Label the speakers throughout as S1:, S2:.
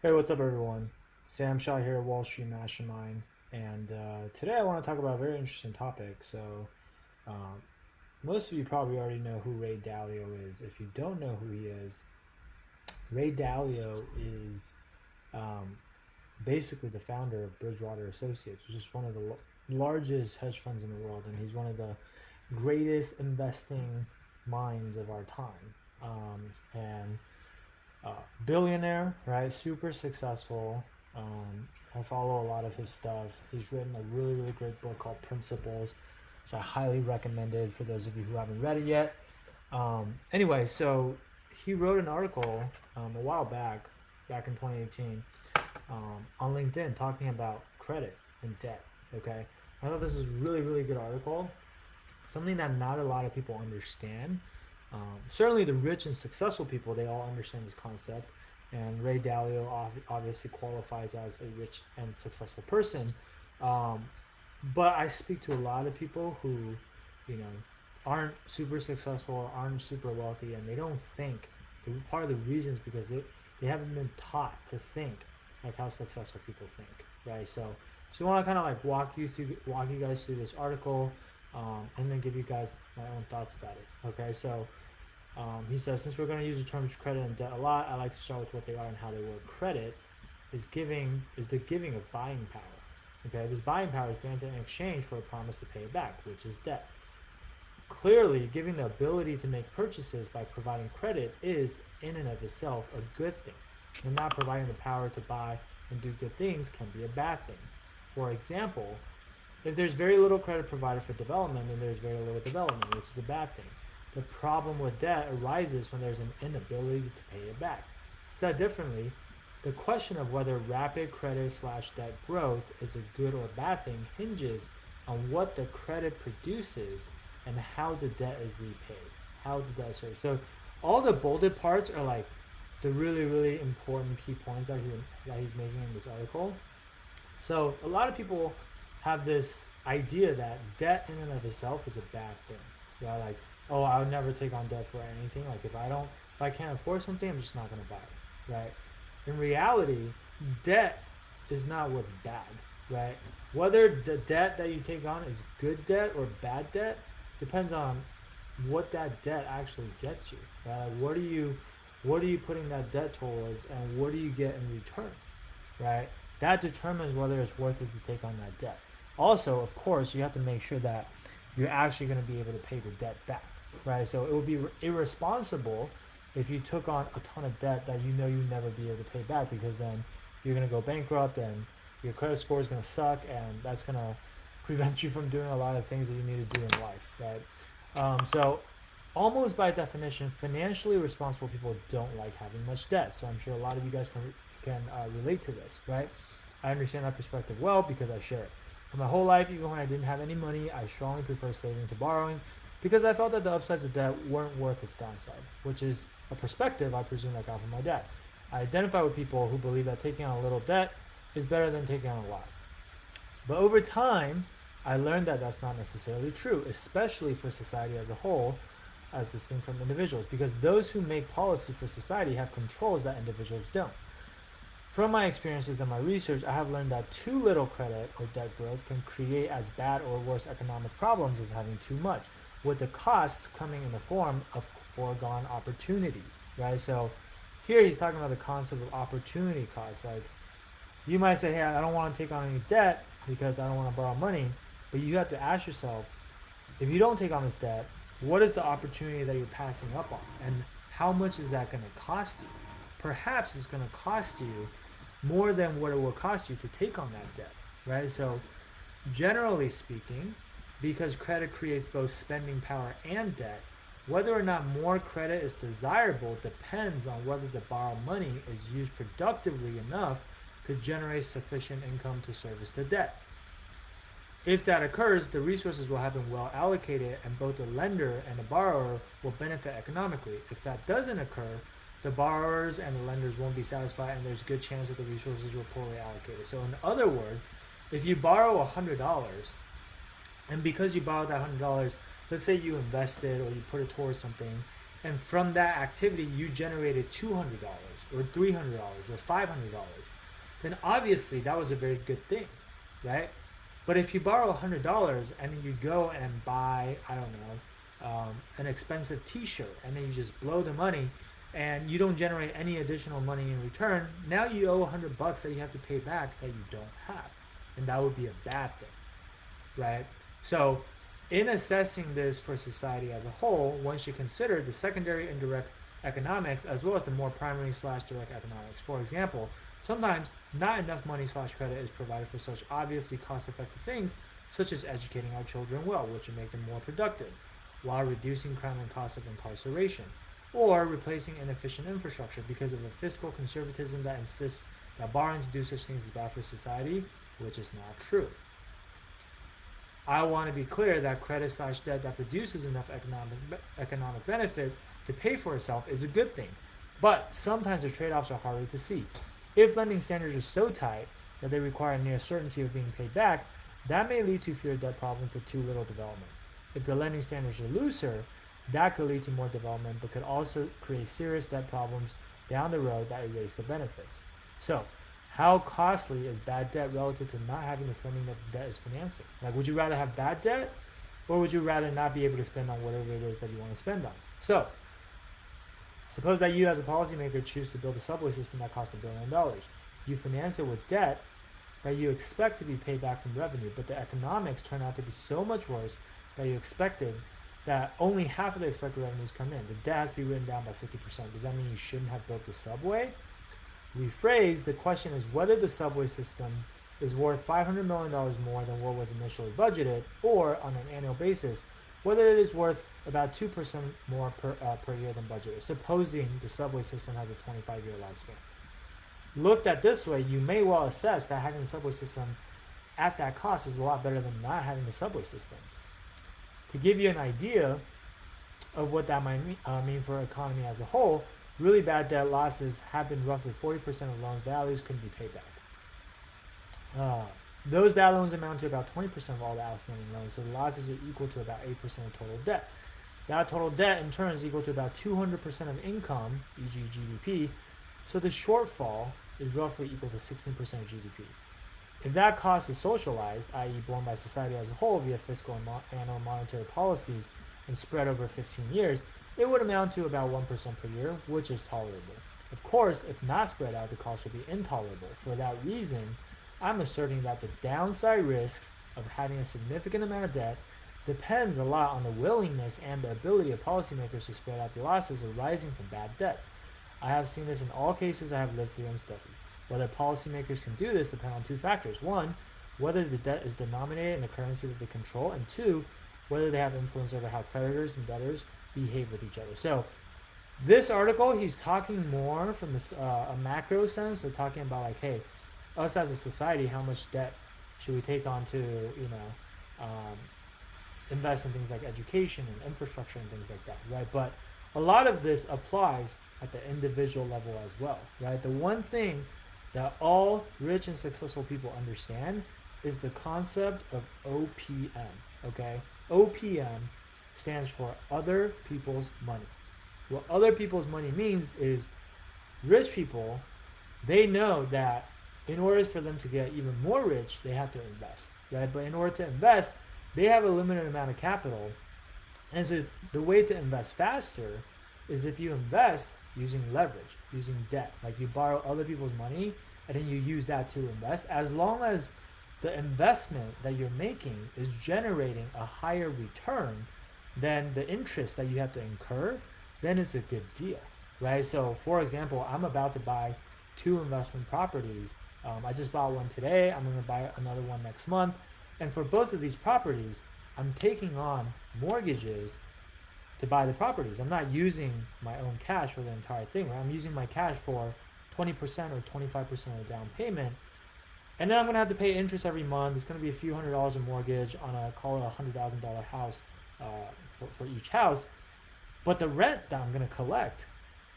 S1: Hey, what's up, everyone? Sam Shaw here at Wall Street Mastermind, and today I want to talk about a very interesting topic. Um, most of you probably already know who Ray Dalio is. If you don't know who he is, Ray Dalio is um, basically the founder of Bridgewater Associates, which is one of the largest hedge funds in the world, and he's one of the greatest investing minds of our time. And Billionaire, right? Super successful. I follow a lot of his stuff. He's written a really, really great book called Principles, which I highly recommend it for those of you who haven't read it yet. Anyway, so he wrote an article a while back in 2018, on LinkedIn talking about credit and debt. Okay, I thought this is a really, really good article. Something that not a lot of people understand. Certainly, the rich and successful people, they all understand this concept, and Ray Dalio obviously qualifies as a rich and successful person. Um, but I speak to a lot of people who, you know, aren't super successful or aren't super wealthy, and they don't think. Part of the reasons because they haven't been taught to think like how successful people think, right? So I want to kind of like walk you guys through this article, and then give you guys my own thoughts about it. Okay, so he says, since we're going to use the terms credit and debt a lot, I like to start with what they are and how they work. Credit is the giving of buying power. Okay, this buying power is granted in exchange for a promise to pay it back, which is debt. Clearly, giving the ability to make purchases by providing credit is, in and of itself, a good thing. And not providing the power to buy and do good things can be a bad thing. For example, if there's very little credit provided for development, then there's very little development, which is a bad thing. The problem with debt arises when there's an inability to pay it back. Said differently, the question of whether rapid credit/debt growth is a good or bad thing hinges on what the credit produces and how the debt is repaid, how the debt is served. So all the bolded parts are like the really, really important key points that he's making in this article. So a lot of people have this idea that debt in and of itself is a bad thing. Yeah, like, oh, I would never take on debt for anything. Like if I can't afford something, I'm just not gonna buy it. Right? In reality, debt is not what's bad, right? Whether the debt that you take on is good debt or bad debt depends on what that debt actually gets you. Right? Like what are you putting that debt towards, and what do you get in return? Right? That determines whether it's worth it to take on that debt. Also, of course, you have to make sure that you're actually going to be able to pay the debt back, right? So it would be irresponsible if you took on a ton of debt that you know you never be able to pay back, because then you're going to go bankrupt and your credit score is going to suck, and that's going to prevent you from doing a lot of things that you need to do in life, right? So almost by definition, financially responsible people don't like having much debt. So I'm sure a lot of you guys can relate to this, right? I understand that perspective well because I share it. For my whole life, even when I didn't have any money, I strongly prefer saving to borrowing because I felt that the upsides of debt weren't worth its downside, which is a perspective I presume I got from my dad. I identify with people who believe that taking on a little debt is better than taking on a lot. But over time, I learned that that's not necessarily true, especially for society as a whole, as distinct from individuals, because those who make policy for society have controls that individuals don't. From my experiences and my research, I have learned that too little credit or debt growth can create as bad or worse economic problems as having too much, with the costs coming in the form of foregone opportunities, right? So here he's talking about the concept of opportunity costs. Like, you might say, hey, I don't want to take on any debt because I don't want to borrow money, but you have to ask yourself, if you don't take on this debt, what is the opportunity that you're passing up on? And how much is that going to cost you? Perhaps it's going to cost you more than what it will cost you to take on that debt, right? So, generally speaking, because credit creates both spending power and debt, whether or not more credit is desirable depends on whether the borrowed money is used productively enough to generate sufficient income to service the debt. If that occurs, the resources will have been well allocated and both the lender and the borrower will benefit economically. If that doesn't occur, the borrowers and the lenders won't be satisfied, and there's a good chance that the resources were poorly allocated. So in other words, if you borrow $100, and because you borrowed that $100, let's say you invested or you put it towards something, and from that activity you generated $200 or $300 or $500, then obviously that was a very good thing, right? But if you borrow $100 and you go and buy, I don't know, an expensive T-shirt, and then you just blow the money, and you don't generate any additional money in return, now you owe $100 that you have to pay back that you don't have, and that would be a bad thing, right? So, in assessing this for society as a whole, one should consider the secondary and direct economics as well as the more primary/direct economics. For example, sometimes not enough money/credit is provided for such obviously cost-effective things such as educating our children well, which would make them more productive, while reducing crime and cost of incarceration, or replacing inefficient infrastructure because of a fiscal conservatism that insists that borrowing to do such things is bad for society, which is not true. I want to be clear that credit/debt that produces enough economic benefit to pay for itself is a good thing, but sometimes the trade-offs are harder to see. If lending standards are so tight that they require near certainty of being paid back, that may lead to fewer debt problems with too little development. If the lending standards are looser, that could lead to more development, but could also create serious debt problems down the road that erase the benefits. So, how costly is bad debt relative to not having the spending that the debt is financing? Like, would you rather have bad debt, or would you rather not be able to spend on whatever it is that you want to spend on? So, suppose that you as a policymaker choose to build a subway system that costs $1 billion. You finance it with debt that you expect to be paid back from revenue, but the economics turn out to be so much worse that you expected that only half of the expected revenues come in. The debt has to be written down by 50%. Does that mean you shouldn't have built the subway? Rephrased, the question is whether the subway system is worth $500 million more than what was initially budgeted, or on an annual basis, whether it is worth about 2% more per year than budgeted, supposing the subway system has a 25-year lifespan. Looked at this way, you may well assess that having a subway system at that cost is a lot better than not having a subway system. To give you an idea of what that might mean for the economy as a whole, really bad debt losses have been roughly 40% of loans values couldn't be paid back. Those bad loans amount to about 20% of all the outstanding loans, so the losses are equal to about 8% of total debt. That total debt in turn is equal to about 200% of income, e.g. GDP, so the shortfall is roughly equal to 16% of GDP. If that cost is socialized, i.e. borne by society as a whole via fiscal and annual monetary policies and spread over 15 years, it would amount to about 1% per year, which is tolerable. Of course, if not spread out, the cost would be intolerable. For that reason, I'm asserting that the downside risks of having a significant amount of debt depends a lot on the willingness and the ability of policymakers to spread out the losses arising from bad debts. I have seen this in all cases I have lived through and studied. Whether policymakers can do this depends on two factors. One, whether the debt is denominated in the currency that they control, and two, whether they have influence over how creditors and debtors behave with each other. So this article, he's talking more from this, a macro sense, so talking about like, hey, us as a society, how much debt should we take on to, invest in things like education and infrastructure and things like that, right? But a lot of this applies at the individual level as well, right? The one thing that all rich and successful people understand is the concept of OPM, okay? OPM stands for other people's money. What other people's money means is rich people, they know that in order for them to get even more rich, they have to invest, right? But in order to invest, they have a limited amount of capital. And so the way to invest faster is if you invest using leverage, using debt. Like you borrow other people's money and then you use that to invest. As long as the investment that you're making is generating a higher return than the interest that you have to incur, then it's a good deal, right? So for example, I'm about to buy 2 investment properties. I just bought one today. I'm going to buy another one next month. And for both of these properties, I'm taking on mortgages to buy the properties. I'm not using my own cash for the entire thing, right? I'm using my cash for 20% or 25% of the down payment. And then I'm going to have to pay interest every month. It's going to be a few $100s a mortgage on call it $100,000 house for each house. But the rent that I'm going to collect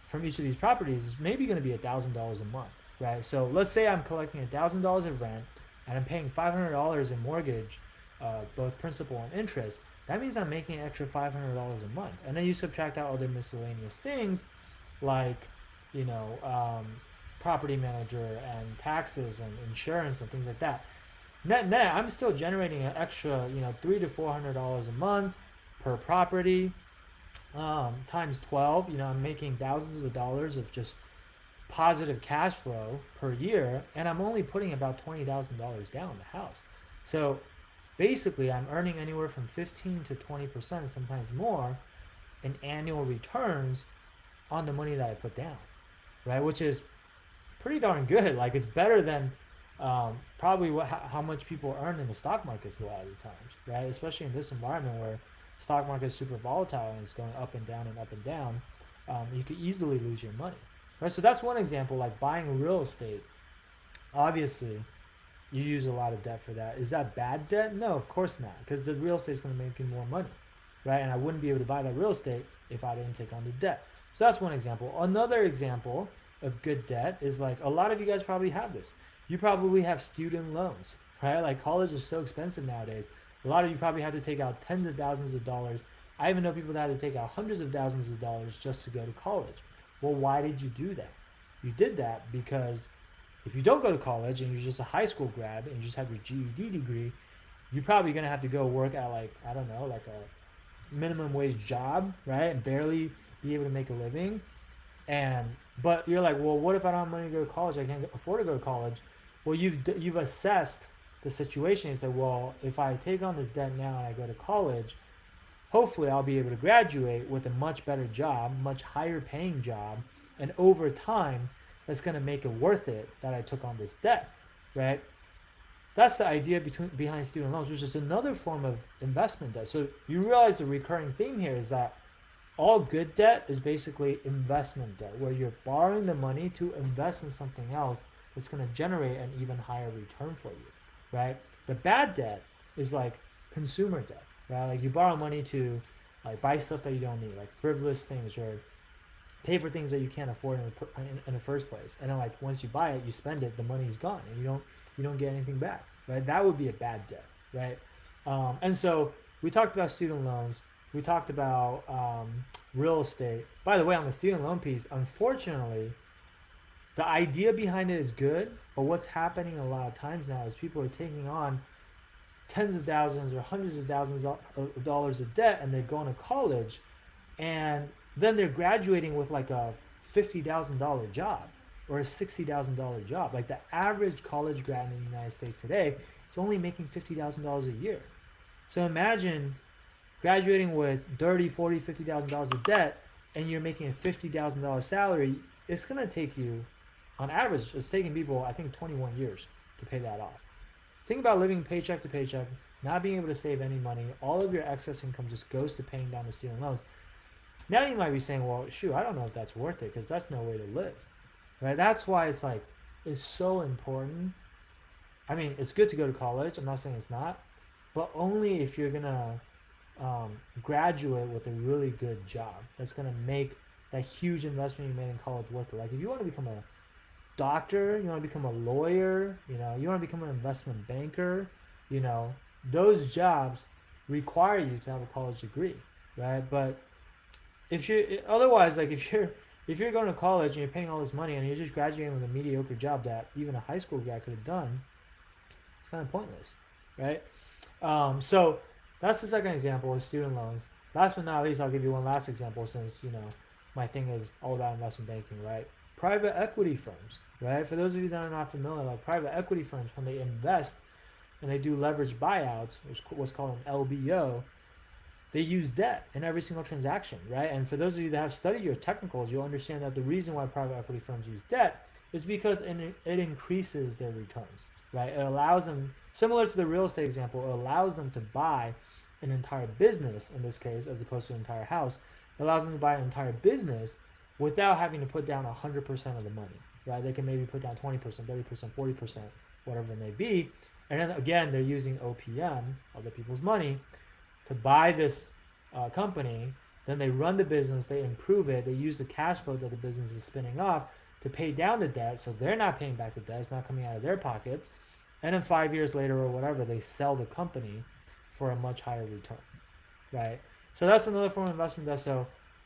S1: from each of these properties is maybe going to be $1,000 a month, right? So let's say I'm collecting $1,000 of rent and I'm paying $500 in mortgage, both principal and interest. that means I'm making an extra $500 a month. And then you subtract out other miscellaneous things like, you know, property manager and taxes and insurance and things like that. Net, I'm still generating an extra, $300 to $400 a month per property, times 12. I'm making thousands of dollars of just positive cash flow per year, and I'm only putting about $20,000 down on the house. So basically, I'm earning anywhere from 15 to 20%, sometimes more, in annual returns on the money that I put down, right? Which is pretty darn good. Like, it's better than probably how much people earn in the stock markets a lot of the times, right? Especially in this environment where stock market is super volatile and it's going up and down and up and down. You could easily lose your money, right? So that's one example. Like buying real estate, obviously you use a lot of debt for that. Is that bad debt? No, of course not, because the real estate is going to make you more money, right? And I wouldn't be able to buy that real estate if I didn't take on the debt. So that's one example. Another example of good debt is, like, a lot of you guys probably have this. You probably have student loans, right? Like, college is so expensive nowadays. A lot of you probably had to take out tens of thousands of dollars. I even know people that had to take out hundreds of thousands of dollars just to go to college. Well, why did you do that? You did that because if you don't go to college and you're just a high school grad and you just have your GED degree, you're probably going to have to go work at, like, I don't know, like a minimum wage job, right? And barely be able to make a living. But you're like, well, what if I don't have money to go to college? I can't afford to go to college. Well, you've assessed the situation and said, well, if I take on this debt now and I go to college, hopefully I'll be able to graduate with a much better job, much higher paying job, and over time, that's going to make it worth it that I took on this debt, right? That's the idea behind student loans, which is another form of investment debt. So you realize the recurring theme here is that all good debt is basically investment debt, where you're borrowing the money to invest in something else that's going to generate an even higher return for you, right? The bad debt is like consumer debt, right? Like you borrow money to, like, buy stuff that you don't need, like frivolous things, or pay for things that you can't afford in the first place. And then, like, once you buy it, you spend it, the money's gone, and you don't get anything back, right? That would be a bad debt, right? And so we talked about student loans. We talked about real estate. By the way, on the student loan piece, unfortunately, the idea behind it is good, but what's happening a lot of times now is people are taking on tens of thousands or hundreds of thousands of dollars of debt, and they're going to college, and then they're graduating with like a $50,000 job or a $60,000 job. Like the average college grad in the United States today is only making $50,000 a year. So imagine graduating with $30,000, $40,000, $50,000 of debt, and you're making a $50,000 salary. It's going to take you, on average, it's taking people, I think, 21 years to pay that off. Think about living paycheck to paycheck, not being able to save any money. All of your excess income just goes to paying down the student loans. Now you might be saying, well, shoot, I don't know if that's worth it, because that's no way to live, right? That's why it's like, it's so important. I mean, it's good to go to college. I'm not saying it's not, but only if you're going to graduate with a really good job that's going to make that huge investment you made in college worth it. Like if you want to become a doctor, you want to become a lawyer, you want to become an investment banker, those jobs require you to have a college degree, right? But if you're otherwise, like if you're going to college and you're paying all this money and you're just graduating with a mediocre job that even a high school grad could have done, it's kind of pointless, right? So that's the second example, is student loans. Last but not least, I'll give you one last example, since my thing is all about investment banking, right? Private equity firms, right? For those of you that are not familiar, like private equity firms, when they invest and they do leveraged buyouts, which is what's called an LBO, they use debt in every single transaction, right? And for those of you that have studied your technicals, you'll understand that the reason why private equity firms use debt is because it increases their returns, right? It allows them, similar to the real estate example, it allows them to buy an entire business, in this case, as opposed to an entire house. It allows them to buy an entire business without having to put down 100% of the money, right? They can maybe put down 20%, 30%, 40%, whatever it may be. And then again, they're using OPM, other people's money, to buy this company. Then they run the business, they improve it, they use the cash flow that the business is spinning off to pay down the debt, so they're not paying back the debt, it's not coming out of their pockets. And then 5 years later or whatever, they sell the company for a much higher return, right? So that's another form of investment debt. So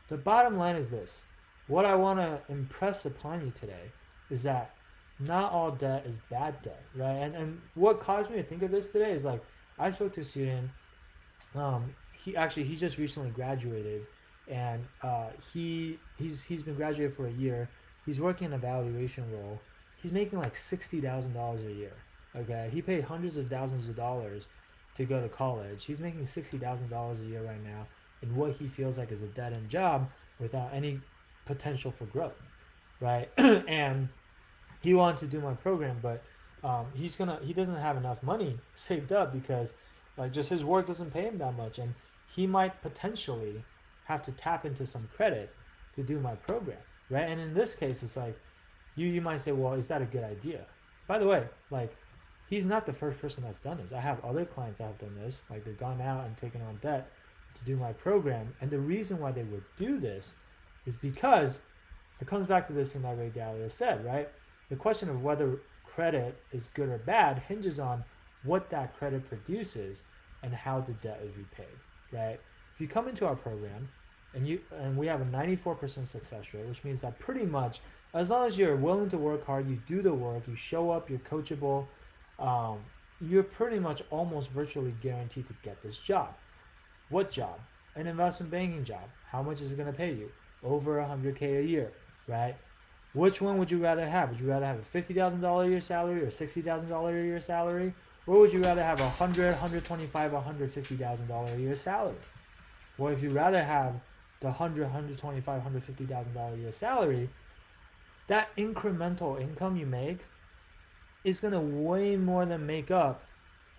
S1: the bottom line is this. What I want to impress upon you today is that not all debt is bad debt, right? And what caused me to think of this today is like I spoke to a student. He just recently graduated, and he's been graduated for a year. He's working an evaluation role. He's making like $60,000 a year. Okay, he paid hundreds of thousands of dollars to go to college. He's making $60,000 a year right now in what he feels like is a dead end job without any potential for growth, right? And he wanted to do my program, but he doesn't have enough money saved up because like just his work doesn't pay him that much, and he might potentially have to tap into some credit to do my program, right? And in this case, it's like you might say, well, is that a good idea? By the way, like he's not the first person that's done this. I have other clients that have done this, like they've gone out and taken on debt to do my program, and the reason why they would do this is because it comes back to this thing that Ray Dalio said, right? The question of whether credit is good or bad hinges on what that credit produces and how the debt is repaid, right? If you come into our program and we have a 94% success rate, which means that pretty much as long as you're willing to work hard, you do the work, you show up, you're coachable, you're pretty much almost virtually guaranteed to get this job. What job? An investment banking job. How much is it going to pay you? Over $100K a year, right? Which one would you rather have? Would you rather have a $50,000 a year salary or $60,000 a year salary? Or would you rather have $100,000, $125,000, $150,000 a year salary? Well, if you rather have the $100,000, $125,000, $150,000 a year salary, that incremental income you make is going to way more than make up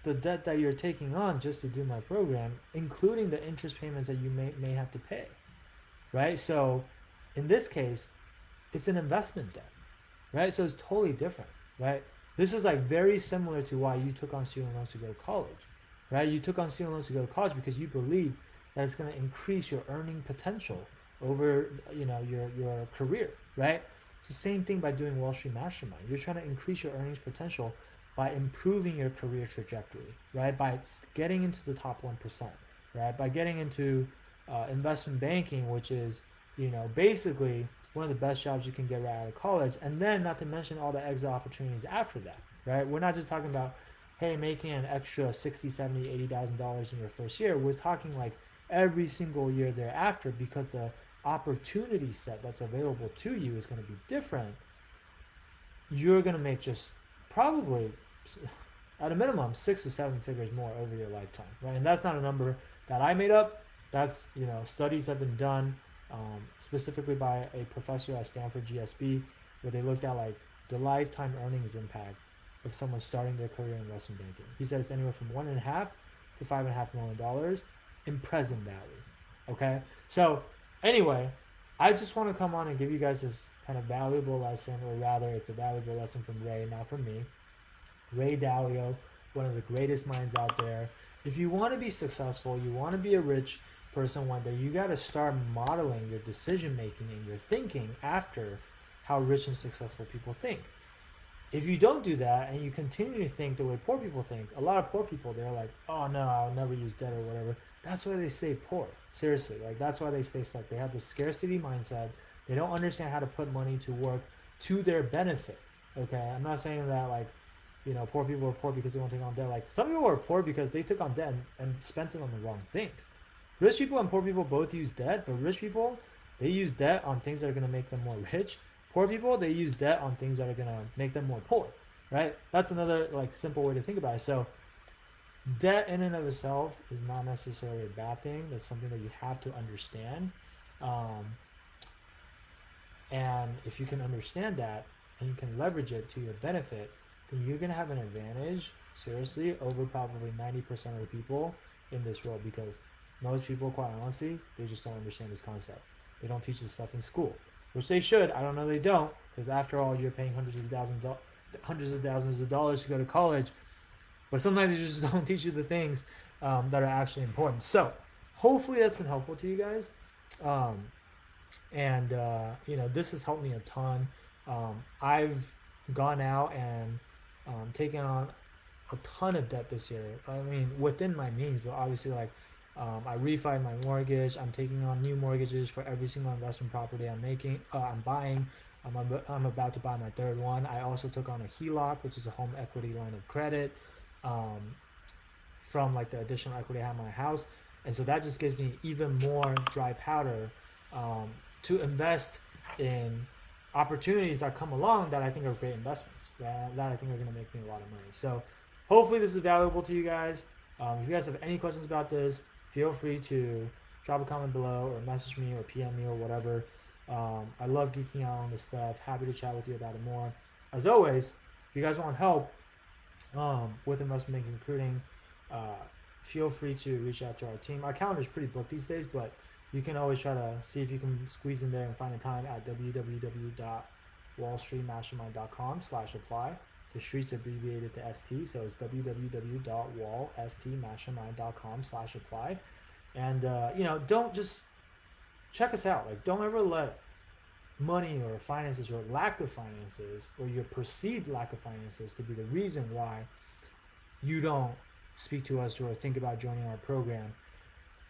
S1: the debt that you're taking on just to do my program, including the interest payments that you may have to pay, right? So in this case, it's an investment debt, right? So it's totally different, right? This is like very similar to why you took on student loans to go to college, right? You took on student loans to go to college because you believe that it's going to increase your earning potential over, your career, right? It's the same thing by doing Wall Street Mastermind. You're trying to increase your earnings potential by improving your career trajectory, right? By getting into the top 1%, right? By getting into investment banking, which is, basically one of the best jobs you can get right out of college. And then not to mention all the exit opportunities after that, right? We're not just talking about, hey, making an extra $60,000, $70,000, $80,000 in your first year. We're talking like every single year thereafter, because the opportunity set that's available to you is going to be different. You're going to make just probably at a minimum 6 to 7 figures more over your lifetime, right? And that's not a number that I made up. That's, studies have been done specifically by a professor at Stanford GSB, where they looked at like the lifetime earnings impact of someone starting their career in investment banking. He said it's anywhere from $1.5 to $5.5 million in present value. Okay, so anyway, I just want to come on and give you guys this kind of valuable lesson, or rather, it's a valuable lesson from Ray, not from me. Ray Dalio, one of the greatest minds out there. If you want to be successful, you want to be a rich person one day, you got to start modeling your decision making and your thinking after how rich and successful people think. If you don't do that and you continue to think the way poor people think, a lot of poor people, they're like, oh no, I'll never use debt or whatever. That's why they stay poor. Seriously, like that's why they stay stuck. They have the scarcity mindset. They don't understand how to put money to work to their benefit. Okay, I'm not saying that like, poor people are poor because they won't take on debt. Like some people are poor because they took on debt and spent it on the wrong things. Rich people and poor people both use debt, but rich people, they use debt on things that are going to make them more rich. Poor people, they use debt on things that are going to make them more poor, right? That's another like simple way to think about it. So debt in and of itself is not necessarily a bad thing. That's something that you have to understand. And if you can understand that and you can leverage it to your benefit, then you're going to have an advantage, seriously, over probably 90% of the people in this world, because most people, quite honestly, they just don't understand this concept. They don't teach this stuff in school, which they should. I don't know they don't, because after all, you're paying hundreds of thousands of dollars to go to college, but sometimes they just don't teach you the things that are actually important. So hopefully that's been helpful to you guys. This has helped me a ton. I've gone out and taken on a ton of debt this year. I mean, within my means, but obviously like I refied my mortgage. I'm taking on new mortgages for every single investment property I'm buying. I'm about to buy my third one. I also took on a HELOC, which is a home equity line of credit, um, from like the additional equity I have in my house, and so that just gives me even more dry powder to invest in opportunities that come along that I think are great investments, right? That I think are going to make me a lot of money. So hopefully this is valuable to you guys. If you guys have any questions about this, feel free to drop a comment below or message me or PM me or whatever. I love geeking out on this stuff. Happy to chat with you about it more. As always, if you guys want help with investment banking recruiting, uh, feel free to reach out to our team. Our calendar is pretty booked these days, but you can always try to see if you can squeeze in there and find a time at www.wallstreetmastermind.com/apply. The street's abbreviated to ST, so it's www.wallstmastermind.com/apply. And don't just check us out. Like, don't ever let money or finances or lack of finances or your perceived lack of finances to be the reason why you don't speak to us or think about joining our program.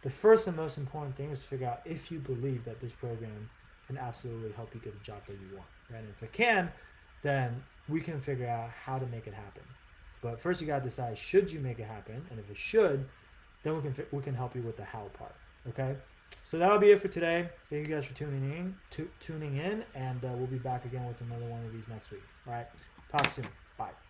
S1: The first and most important thing is to figure out if you believe that this program can absolutely help you get the job that you want, right? And if it can, then we can figure out how to make it happen. But first, you gotta decide, should you make it happen, and if it should, then we can help you with the how part. Okay, so that'll be it for today. Thank you guys for tuning in, and we'll be back again with another one of these next week. All right, talk soon. Bye.